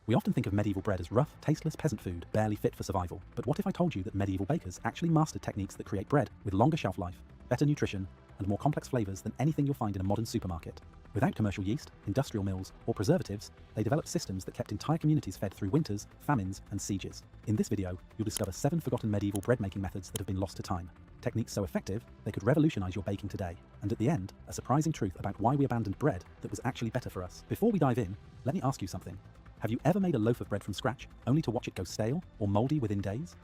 We often think of medieval bread as rough, tasteless peasant food, barely fit for survival. But what if I told you that medieval bakers actually mastered techniques that create bread with longer shelf life, better nutrition, and more complex flavors than anything you'll find in a modern supermarket? Without commercial yeast, industrial mills, or preservatives, they developed systems that kept entire communities fed through winters, famines, and sieges. In this video, you'll discover 7 forgotten medieval bread-making methods that have been lost to time. Techniques so effective, they could revolutionize your baking today. And at the end, a surprising truth about why we abandoned bread that was actually better for us. Before we dive in, let me ask you something. Have you ever made a loaf of bread from scratch, only to watch it go stale or moldy within days?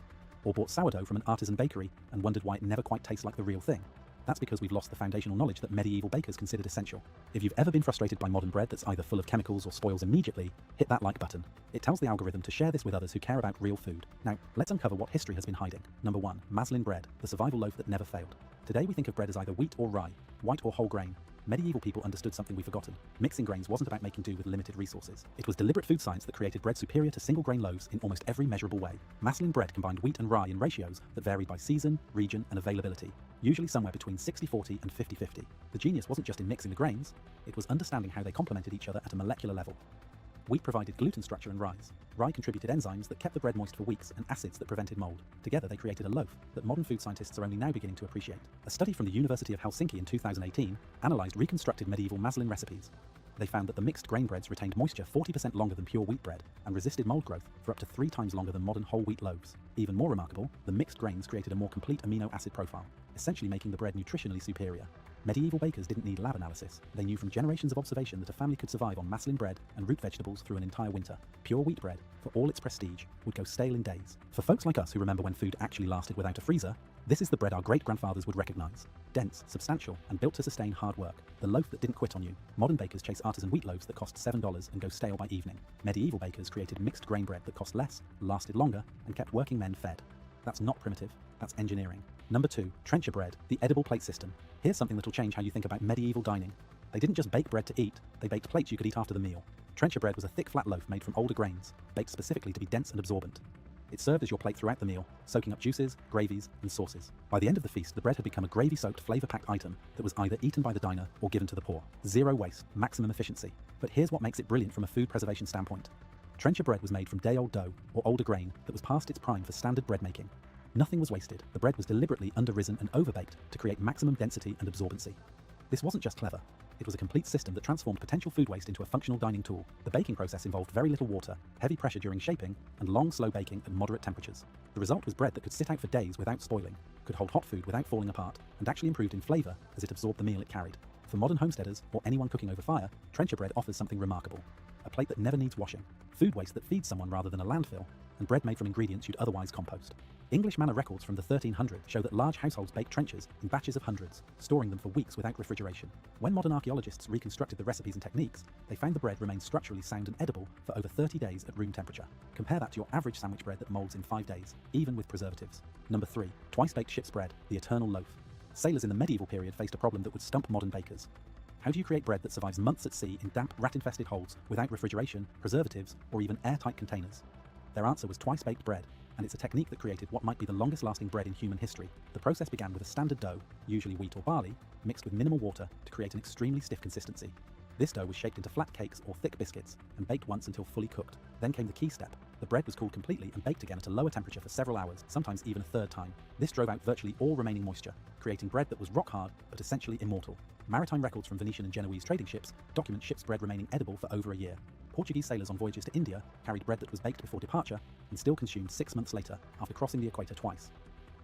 Or bought sourdough from an artisan bakery and wondered why it never quite tastes like the real thing? That's because we've lost the foundational knowledge that medieval bakers considered essential. If you've ever been frustrated by modern bread that's either full of chemicals or spoils immediately, hit that like button. It tells the algorithm to share this with others who care about real food. Now, let's uncover what history has been hiding. Number 1. Maslin bread, the survival loaf that never failed. Today we think of bread as either wheat or rye, white or whole grain. Medieval people understood something we've forgotten. Mixing grains wasn't about making do with limited resources. It was deliberate food science that created bread superior to single-grain loaves in almost every measurable way. Maslin bread combined wheat and rye in ratios that varied by season, region, and availability, usually somewhere between 60-40 and 50-50. The genius wasn't just in mixing the grains, it was understanding how they complemented each other at a molecular level. Wheat provided gluten structure and rise. Rye contributed enzymes that kept the bread moist for weeks and acids that prevented mold. Together they created a loaf that modern food scientists are only now beginning to appreciate. A study from the University of Helsinki in 2018 analysed reconstructed medieval Maslin recipes. They found that the mixed grain breads retained moisture 40% longer than pure wheat bread and resisted mold growth for up to 3 times longer than modern whole wheat loaves. Even more remarkable, the mixed grains created a more complete amino acid profile, essentially making the bread nutritionally superior. Medieval bakers didn't need lab analysis. They knew from generations of observation that a family could survive on Maslin bread and root vegetables through an entire winter. Pure wheat bread, for all its prestige, would go stale in days. For folks like us who remember when food actually lasted without a freezer, this is the bread our great-grandfathers would recognize. Dense, substantial, and built to sustain hard work. The loaf that didn't quit on you. Modern bakers chase artisan wheat loaves that cost $7 and go stale by evening. Medieval bakers created mixed grain bread that cost less, lasted longer, and kept working men fed. That's not primitive, that's engineering. Number 2, trencher bread, the edible plate system. Here's something that'll change how you think about medieval dining. They didn't just bake bread to eat, they baked plates you could eat after the meal. Trencher bread was a thick flat loaf made from older grains, baked specifically to be dense and absorbent. It served as your plate throughout the meal, soaking up juices, gravies, and sauces. By the end of the feast, the bread had become a gravy-soaked, flavor-packed item that was either eaten by the diner or given to the poor. Zero waste, maximum efficiency. But here's what makes it brilliant from a food preservation standpoint. Trencher bread was made from day-old dough, or older grain, that was past its prime for standard bread making. Nothing was wasted. The bread was deliberately under-risen and overbaked to create maximum density and absorbency. This wasn't just clever. It was a complete system that transformed potential food waste into a functional dining tool. The baking process involved very little water, heavy pressure during shaping, and long, slow baking at moderate temperatures. The result was bread that could sit out for days without spoiling, could hold hot food without falling apart, and actually improved in flavor as it absorbed the meal it carried. For modern homesteaders, or anyone cooking over fire, trencher bread offers something remarkable. A plate that never needs washing, food waste that feeds someone rather than a landfill, and bread made from ingredients you'd otherwise compost. English manor records from the 1300s show that large households baked trenchers in batches of hundreds, storing them for weeks without refrigeration. When modern archaeologists reconstructed the recipes and techniques, they found the bread remained structurally sound and edible for over 30 days at room temperature. Compare that to your average sandwich bread that molds in 5 days, even with preservatives. Number 3. Twice-baked ship's bread, the eternal loaf. Sailors in the medieval period faced a problem that would stump modern bakers. How do you create bread that survives months at sea in damp, rat-infested holds without refrigeration, preservatives, or even airtight containers? Their answer was twice-baked bread, and it's a technique that created what might be the longest-lasting bread in human history. The process began with a standard dough, usually wheat or barley, mixed with minimal water to create an extremely stiff consistency. This dough was shaped into flat cakes or thick biscuits and baked once until fully cooked. Then came the key step. The bread was cooled completely and baked again at a lower temperature for several hours, sometimes even a third time. This drove out virtually all remaining moisture, creating bread that was rock hard but essentially immortal. Maritime records from Venetian and Genoese trading ships document ship's bread remaining edible for over a year. Portuguese sailors on voyages to India carried bread that was baked before departure and still consumed 6 months later after crossing the equator twice.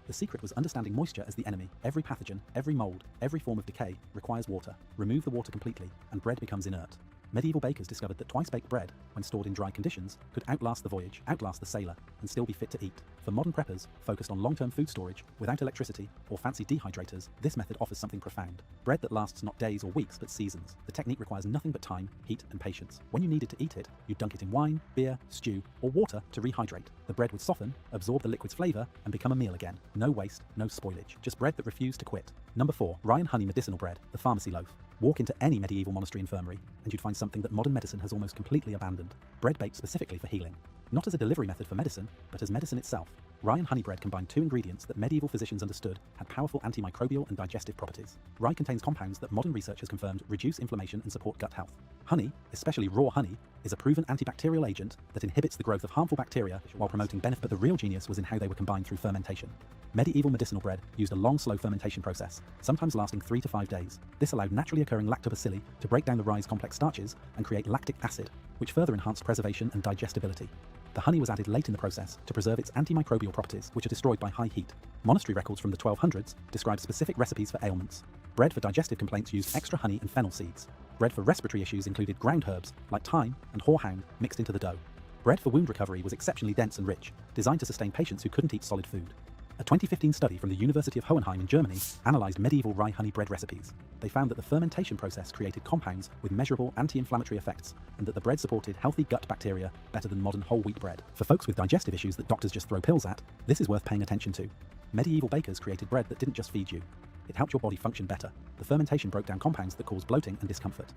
The secret was understanding moisture as the enemy. Every pathogen, every mold, every form of decay requires water. Remove the water completely, and bread becomes inert. Medieval bakers discovered that twice-baked bread, when stored in dry conditions, could outlast the voyage, outlast the sailor, and still be fit to eat. For modern preppers, focused on long-term food storage, without electricity or fancy dehydrators, this method offers something profound. Bread that lasts not days or weeks, but seasons. The technique requires nothing but time, heat, and patience. When you needed to eat it, you'd dunk it in wine, beer, stew, or water to rehydrate. The bread would soften, absorb the liquid's flavor, and become a meal again. No waste, no spoilage. Just bread that refused to quit. Number 4. Rye and honey medicinal bread, the pharmacy loaf. Walk into any medieval monastery infirmary, and you'd find something that modern medicine has almost completely abandoned. Bread baked specifically for healing. not as a delivery method for medicine, but as medicine itself. Rye and honey bread combined two ingredients that medieval physicians understood had powerful antimicrobial and digestive properties. Rye contains compounds that modern research has confirmed reduce inflammation and support gut health. Honey, especially raw honey, is a proven antibacterial agent that inhibits the growth of harmful bacteria while promoting benefit, but the real genius was in how they were combined through fermentation. Medieval medicinal bread used a long, slow fermentation process, sometimes lasting 3 to 5 days. This allowed naturally occurring lactobacilli to break down the rye's complex starches and create lactic acid, which further enhanced preservation and digestibility. The honey was added late in the process to preserve its antimicrobial properties, which are destroyed by high heat. Monastery records from the 1200s describe specific recipes for ailments. Bread for digestive complaints used extra honey and fennel seeds. Bread for respiratory issues included ground herbs like thyme and horehound mixed into the dough. Bread for wound recovery was exceptionally dense and rich, designed to sustain patients who couldn't eat solid food. A 2015 study from the University of Hohenheim in Germany analyzed medieval rye honey bread recipes. They found that the fermentation process created compounds with measurable anti-inflammatory effects, and that the bread supported healthy gut bacteria better than modern whole wheat bread. For folks with digestive issues that doctors just throw pills at, this is worth paying attention to. Medieval bakers created bread that didn't just feed you. It helped your body function better. The fermentation broke down compounds that cause bloating and discomfort.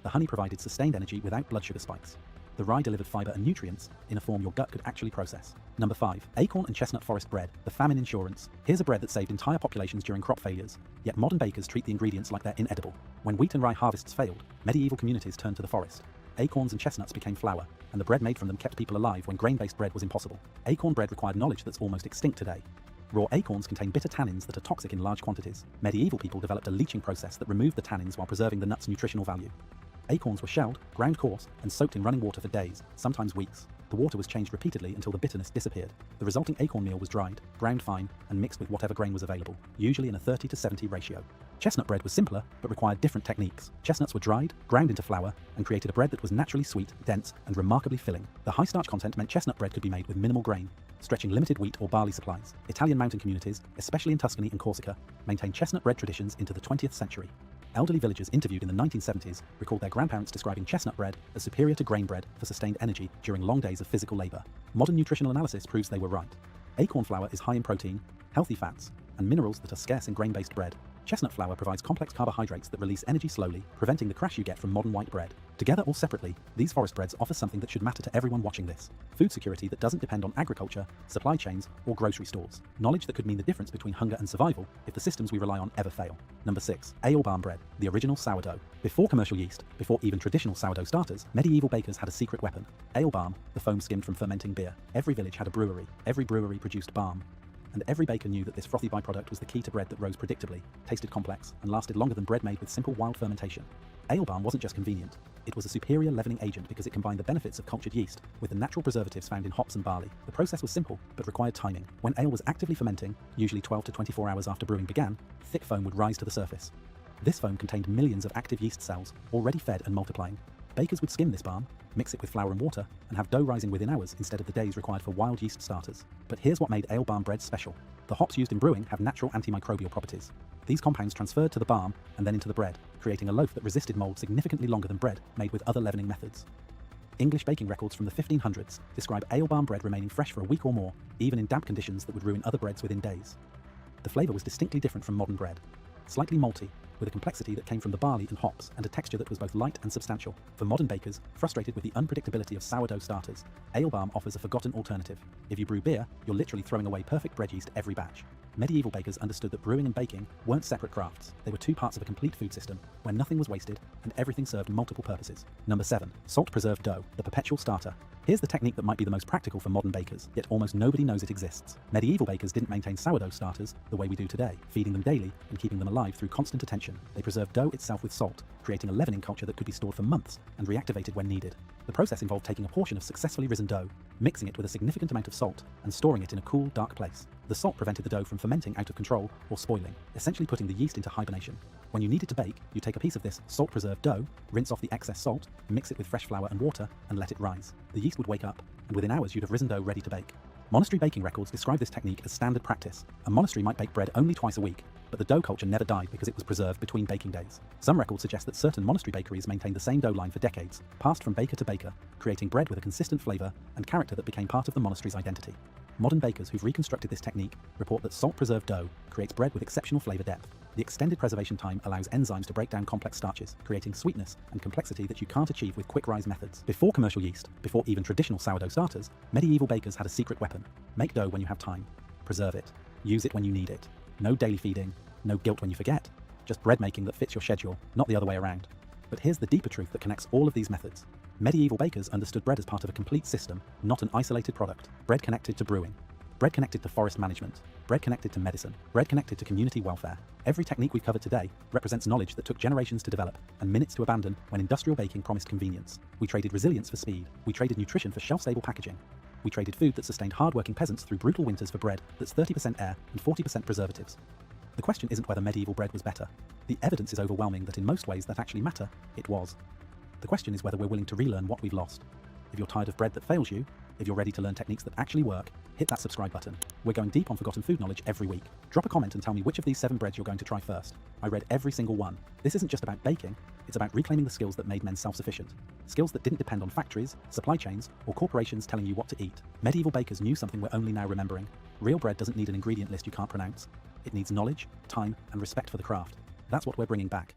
The honey provided sustained energy without blood sugar spikes. The rye delivered fiber and nutrients in a form your gut could actually process. Number 5. Acorn and chestnut forest bread, the famine insurance. Here's a bread that saved entire populations during crop failures, yet modern bakers treat the ingredients like they're inedible. When wheat and rye harvests failed, medieval communities turned to the forest. Acorns and chestnuts became flour, and the bread made from them kept people alive when grain-based bread was impossible. Acorn bread required knowledge that's almost extinct today. Raw acorns contain bitter tannins that are toxic in large quantities. Medieval people developed a leaching process that removed the tannins while preserving the nut's nutritional value. Acorns were shelled, ground coarse, and soaked in running water for days, sometimes weeks. The water was changed repeatedly until the bitterness disappeared. The resulting acorn meal was dried, ground fine, and mixed with whatever grain was available, usually in a 30 to 70 ratio. Chestnut bread was simpler, but required different techniques. Chestnuts were dried, ground into flour, and created a bread that was naturally sweet, dense, and remarkably filling. The high starch content meant chestnut bread could be made with minimal grain, stretching limited wheat or barley supplies. Italian mountain communities, especially in Tuscany and Corsica, maintained chestnut bread traditions into the 20th century. Elderly villagers interviewed in the 1970s recalled their grandparents describing chestnut bread as superior to grain bread for sustained energy during long days of physical labor. Modern nutritional analysis proves they were right. Acorn flour is high in protein, healthy fats, and minerals that are scarce in grain-based bread. Chestnut flour provides complex carbohydrates that release energy slowly, preventing the crash you get from modern white bread. Together or separately, these forest breads offer something that should matter to everyone watching this. Food security that doesn't depend on agriculture, supply chains, or grocery stores. Knowledge that could mean the difference between hunger and survival if the systems we rely on ever fail. Number 6. Ale barm bread, the original sourdough. Before commercial yeast, before even traditional sourdough starters, medieval bakers had a secret weapon. Ale barm, the foam skimmed from fermenting beer. Every village had a brewery. Every brewery produced barm. And every baker knew that this frothy byproduct was the key to bread that rose predictably, tasted complex, and lasted longer than bread made with simple wild fermentation. Ale barm wasn't just convenient. It was a superior leavening agent because it combined the benefits of cultured yeast with the natural preservatives found in hops and barley. The process was simple, but required timing. When ale was actively fermenting, usually 12 to 24 hours after brewing began, thick foam would rise to the surface. This foam contained millions of active yeast cells, already fed and multiplying. Bakers would skim this barm, mix it with flour and water, and have dough rising within hours instead of the days required for wild yeast starters. But here's what made ale barm bread special. The hops used in brewing have natural antimicrobial properties. These compounds transferred to the barm and then into the bread, creating a loaf that resisted mold significantly longer than bread made with other leavening methods. English baking records from the 1500s describe ale barm bread remaining fresh for a week or more, even in damp conditions that would ruin other breads within days. The flavour was distinctly different from modern bread. Slightly malty, with a complexity that came from the barley and hops, and a texture that was both light and substantial. For modern bakers, frustrated with the unpredictability of sourdough starters, ale barm offers a forgotten alternative. If you brew beer, you're literally throwing away perfect bread yeast every batch. Medieval bakers understood that brewing and baking weren't separate crafts. They were two parts of a complete food system, where nothing was wasted and everything served multiple purposes. Number 7. Salt preserved dough, the perpetual starter. Here's the technique that might be the most practical for modern bakers, yet almost nobody knows it exists. Medieval bakers didn't maintain sourdough starters the way we do today, feeding them daily and keeping them alive through constant attention. They preserved dough itself with salt, creating a leavening culture that could be stored for months and reactivated when needed. The process involved taking a portion of successfully risen dough, mixing it with a significant amount of salt, and storing it in a cool, dark place. The salt prevented the dough from fermenting out of control or spoiling, essentially putting the yeast into hibernation. When you needed to bake, you take a piece of this salt-preserved dough, rinse off the excess salt, mix it with fresh flour and water, and let it rise. The yeast would wake up, and within hours you'd have risen dough ready to bake. Monastery baking records describe this technique as standard practice. A monastery might bake bread only twice a week, but the dough culture never died because it was preserved between baking days. Some records suggest that certain monastery bakeries maintained the same dough line for decades, passed from baker to baker, creating bread with a consistent flavour and character that became part of the monastery's identity. Modern bakers who've reconstructed this technique report that salt-preserved dough creates bread with exceptional flavor depth. The extended preservation time allows enzymes to break down complex starches, creating sweetness and complexity that you can't achieve with quick-rise methods. Before commercial yeast, before even traditional sourdough starters, medieval bakers had a secret weapon. Make dough when you have time. Preserve it. Use it when you need it. No daily feeding, no guilt when you forget. Just bread making that fits your schedule, not the other way around. But here's the deeper truth that connects all of these methods. Medieval bakers understood bread as part of a complete system, not an isolated product. Bread connected to brewing. Bread connected to forest management. Bread connected to medicine. Bread connected to community welfare. Every technique we've covered today represents knowledge that took generations to develop and minutes to abandon when industrial baking promised convenience. We traded resilience for speed. We traded nutrition for shelf-stable packaging. We traded food that sustained hard-working peasants through brutal winters for bread that's 30% air and 40% preservatives. The question isn't whether medieval bread was better. The evidence is overwhelming that in most ways that actually matter, it was. The question is whether we're willing to relearn what we've lost. If you're tired of bread that fails you, if you're ready to learn techniques that actually work, hit that subscribe button. We're going deep on forgotten food knowledge every week. Drop a comment and tell me which of these 7 breads you're going to try first. I read every single one. This isn't just about baking, it's about reclaiming the skills that made men self-sufficient. Skills that didn't depend on factories, supply chains, or corporations telling you what to eat. Medieval bakers knew something we're only now remembering. Real bread doesn't need an ingredient list you can't pronounce. It needs knowledge, time, and respect for the craft. That's what we're bringing back.